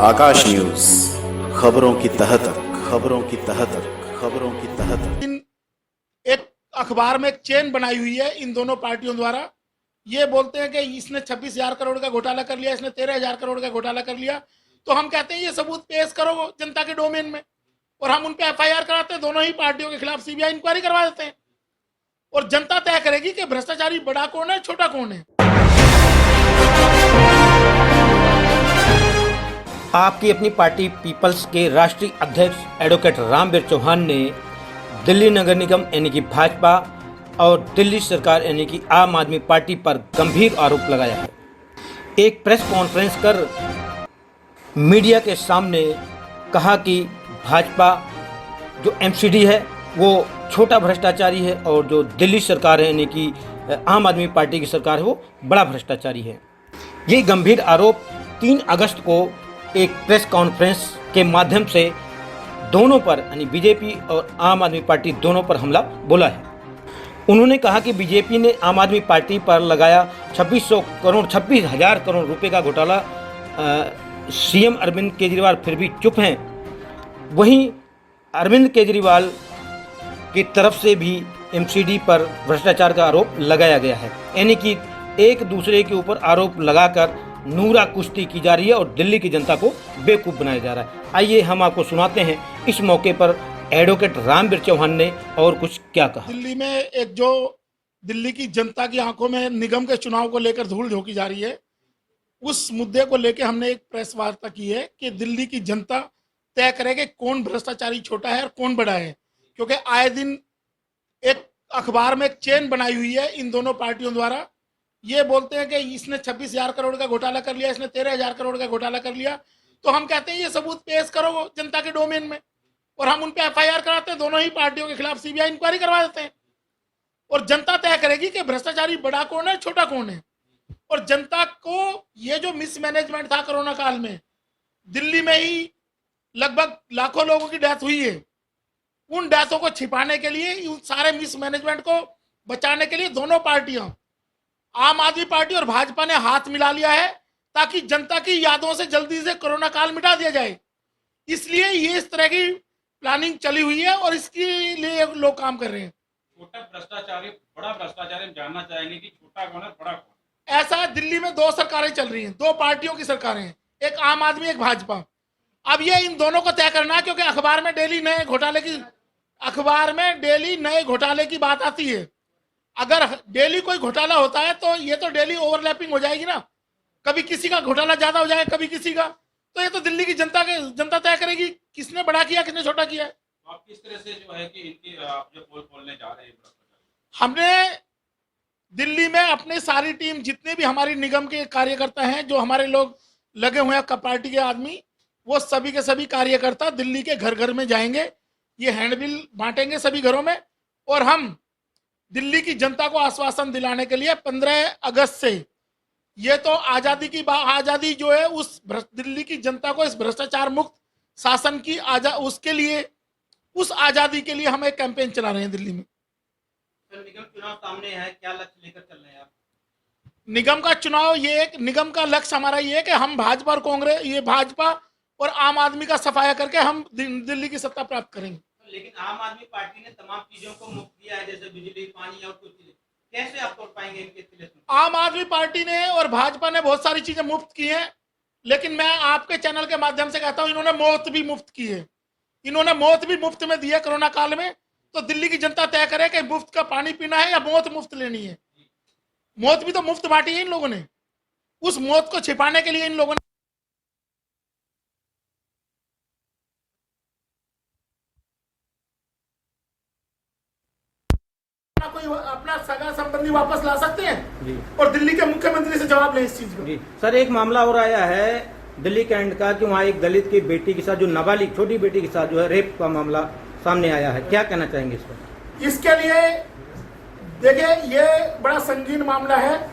आकाश news, खबरों की तह तक, खबरों की तह तक, खबरों की तह तक। एक अखबार में एक चेन बनाई हुई है इन दोनों पार्टियों द्वारा। ये बोलते हैं कि इसने 26,000 करोड़ का घोटाला कर लिया, इसने 13,000 करोड़ का घोटाला कर लिया। तो हम कहते हैं ये सबूत पेश करो जनता के डोमेन में, और हम उन पे एफआईआर कराते हैं। दोनों ही पार्टियों के खिलाफ सीबीआई इंक्वायरी करवा देते हैं, और जनता तय करेगी कि भ्रष्टाचारी बड़ा कौन है, छोटा कौन है। आपकी अपनी पार्टी पीपल्स के राष्ट्रीय अध्यक्ष एडवोकेट रामवीर चौहान ने दिल्ली नगर निगम यानी कि भाजपा और दिल्ली सरकार यानी कि आम आदमी पार्टी पर गंभीर आरोप लगाया है। एक प्रेस कॉन्फ्रेंस कर मीडिया के सामने कहा कि भाजपा जो एमसीडी है वो छोटा भ्रष्टाचारी है, और जो दिल्ली सरकार है यानी कि आम आदमी पार्टी की सरकार है वो बड़ा भ्रष्टाचारी है। ये गंभीर आरोप 3 अगस्त को एक प्रेस कॉन्फ्रेंस के माध्यम से दोनों पर यानी बीजेपी और आम आदमी पार्टी दोनों पर हमला बोला है। उन्होंने कहा कि बीजेपी ने आम आदमी पार्टी पर लगाया 26,000 करोड़ रुपए का घोटाला। सीएम अरविंद केजरीवाल फिर भी चुप हैं। वहीं अरविंद केजरीवाल की तरफ से भी एमसीडी पर भ्रष्टाचार का आरोप लगाया गया है, यानी कि एक दूसरे के ऊपर आरोप लगाकर नूरा कुश्ती की जा रही है और दिल्ली की जनता को बेवकूफ़ बनाया जा रहा है। आइए हम आपको सुनाते हैं इस मौके पर एडवोकेट रामवीर चौहान ने और कुछ क्या कहा। दिल्ली में एक जो दिल्ली की जनता की आंखों में निगम के चुनाव को लेकर धूल झोंकी जा रही है, उस मुद्दे को लेकर हमने एक प्रेस वार्ता की है कि दिल्ली की जनता तय करे कि कौन भ्रष्टाचारी छोटा है और कौन बड़ा है। क्योंकि आए दिन एक अखबार में एक चेन बनाई हुई है इन दोनों पार्टियों द्वारा। ये बोलते हैं कि इसने 26,000 करोड़ का घोटाला कर लिया, इसने 13,000 करोड़ का घोटाला कर लिया। तो हम कहते हैं ये सबूत पेश करो जनता के डोमेन में, और हम उन पे एफआईआर कराते हैं। दोनों ही पार्टियों के खिलाफ सीबीआई इंक्वायरी करवा देते हैं, और जनता तय करेगी कि भ्रष्टाचारी बड़ा कौन है, छोटा कौन है। और जनता को ये जो मिसमैनेजमेंट था कोरोना काल में, दिल्ली में ही लगभग लाखों लोगों की डेथ हुई है। उन डेथों को छिपाने के लिए, उन सारे मिसमैनेजमेंट को बचाने के लिए दोनों पार्टियां, आम आदमी पार्टी और भाजपा ने हाथ मिला लिया है, ताकि जनता की यादों से जल्दी से कोरोना काल मिटा दिया जाए। इसलिए ये इस तरह की प्लानिंग चली हुई है, और इसके लिए लोग काम कर रहे हैं। छोटा भ्रष्टाचारी बड़ा भ्रष्टाचारी, हम जानना चाहेंगे कि छोटा कौन है, बड़ा कौन है। ऐसा दिल्ली में 2 सरकारें चल रही हैं, 2 पार्टियों की सरकारें हैं, एक आम आदमी एक भाजपा। अब ये इन दोनों को तय करना है, क्योंकि अखबार में डेली नए घोटाले की बात आती है। अगर डेली कोई घोटाला होता है तो ये तो डेली ओवरलैपिंग हो जाएगी ना, कभी किसी का घोटाला ज्यादा हो जाएगा, कभी किसी का। तो ये तो दिल्ली की जनता तय करेगी किसने बड़ा किया, किसने छोटा किया है। तो आप किस तरह से जो है कि इनकी आप जो पोल खोलने जा रहे हैं, हमने दिल्ली में अपनी सारी टीम, जितने भी हमारी निगम के कार्यकर्ता हैं, जो हमारे लोग लगे हुए हैं पार्टी के आदमी, वो सभी के सभी कार्यकर्ता दिल्ली के घर घर में जाएंगे। ये हैंडबिल बांटेंगे सभी घरों में, और हम दिल्ली की जनता को आश्वासन दिलाने के लिए 15 अगस्त से, ये तो आजादी जो है उस दिल्ली की जनता को इस भ्रष्टाचार मुक्त शासन की उसके लिए, उस आजादी के लिए हम एक कैंपेन चला रहे हैं दिल्ली में। निगम चुनाव सामने है, क्या लक्ष्य लेकर चल रहे हैं आप? निगम का चुनाव, निगम का लक्ष्य हमारा ये है कि हम भाजपा और कांग्रेस, ये भाजपा और आम आदमी का सफाया करके हम दिल्ली की सत्ता प्राप्त करेंगे। लेकिन आम आदमी पार्टी ने तमाम चीजों को मुफ्त दिया है, जैसे बिजली, पानी और कुछ चीजें, कैसे आप तोड़ पाएंगे इनके खिलाफ? आम आदमी पार्टी ने और भाजपा ने बहुत सारी चीजें मुफ्त की हैं, लेकिन मैं आपके चैनल के माध्यम से कहता हूं, इन्होंने मौत भी मुफ्त की है। इन्होंने मौत भी मुफ्त में दी है कोरोना काल में। तो दिल्ली की जनता तय करे कि मुफ्त का पानी पीना है या मौत मुफ्त लेनी है। मौत भी तो मुफ्त बांटी है इन लोगों ने, उस मौत को छिपाने के लिए इन लोगों ने कोई अपना सगा संबंधी वापस ला सकते हैं जी, और दिल्ली के मुख्यमंत्री से जवाब लें इस चीज को। सर, एक मामला और आया है दिल्ली कैंट का कि वहाँ एक दलित की बेटी के साथ, जो नाबालिग छोटी बेटी के साथ जो है रेप का मामला सामने आया है, क्या कहना चाहेंगे इस पर? इसके लिए देखिए, ये बड़ा संगीन मामला है,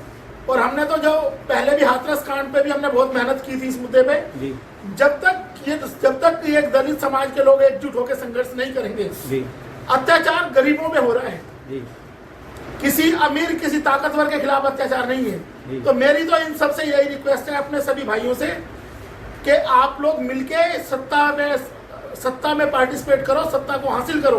और हमने तो जो पहले भी हाथरस कांड पे भी हमने बहुत मेहनत की थी इस मुद्दे पे जी। जब तक एक दलित समाज के लोग एकजुट होकर संघर्ष नहीं करेंगे जी, अत्याचार गरीबों पे हो रहा है जी। किसी अमीर किसी ताकतवर के खिलाफ अत्याचार नहीं है। तो मेरी तो इन सबसे यही रिक्वेस्ट है अपने सभी भाइयों से कि आप लोग मिलके सत्ता में पार्टिसिपेट करो, सत्ता को हासिल करो।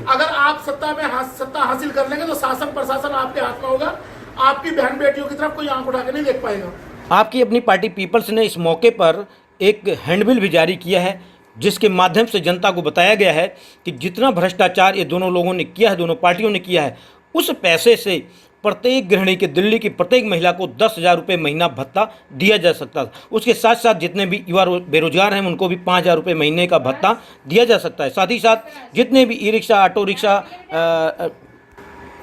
अगर आप सत्ता हासिल कर लेंगे तो शासन प्रशासन आपके हाथ में होगा, आपकी बहन बेटियों की तरफ कोई आंख उठा के नहीं देख पाएगा। आपकी अपनी पार्टी पीपल्स ने इस मौके पर एक हैंडबिल भी जारी किया है, जिसके माध्यम से जनता को बताया गया है कि जितना भ्रष्टाचार ये दोनों लोगों ने किया है, दोनों पार्टियों ने किया है, उस पैसे से प्रत्येक गृहिणी के, दिल्ली की प्रत्येक महिला को 10,000 रुपये महीना भत्ता दिया जा सकता है। उसके साथ साथ जितने भी युवा बेरोजगार हैं उनको भी 5,000 रुपये महीने का भत्ता दिया जा सकता है। साथ ही साथ जितने भी e rickshaw, auto rickshaw,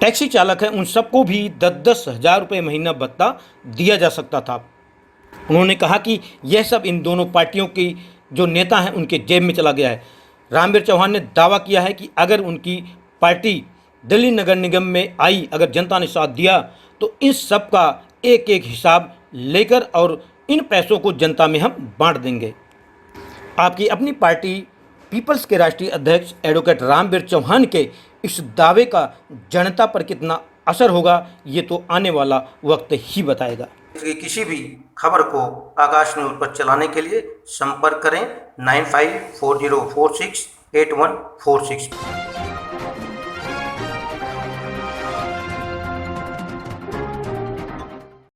taxi चालक हैं, उन सबको भी 10-10 हज़ार रुपये महीना भत्ता दिया जा सकता था। उन्होंने कहा कि यह सब इन दोनों पार्टियों की जो नेता हैं उनके जेब में चला गया है। रामवीर चौहान ने दावा किया है कि अगर उनकी पार्टी दिल्ली नगर निगम में आई, अगर जनता ने साथ दिया तो इस सब का एक एक हिसाब लेकर और इन पैसों को जनता में हम बांट देंगे। आपकी अपनी पार्टी पीपल्स के राष्ट्रीय अध्यक्ष एडवोकेट रामवीर चौहान के इस दावे का जनता पर कितना असर होगा, ये तो आने वाला वक्त ही बताएगा। किसी भी खबर को आकाश न्यूज़ पर चलाने के लिए संपर्क करें 9540468146।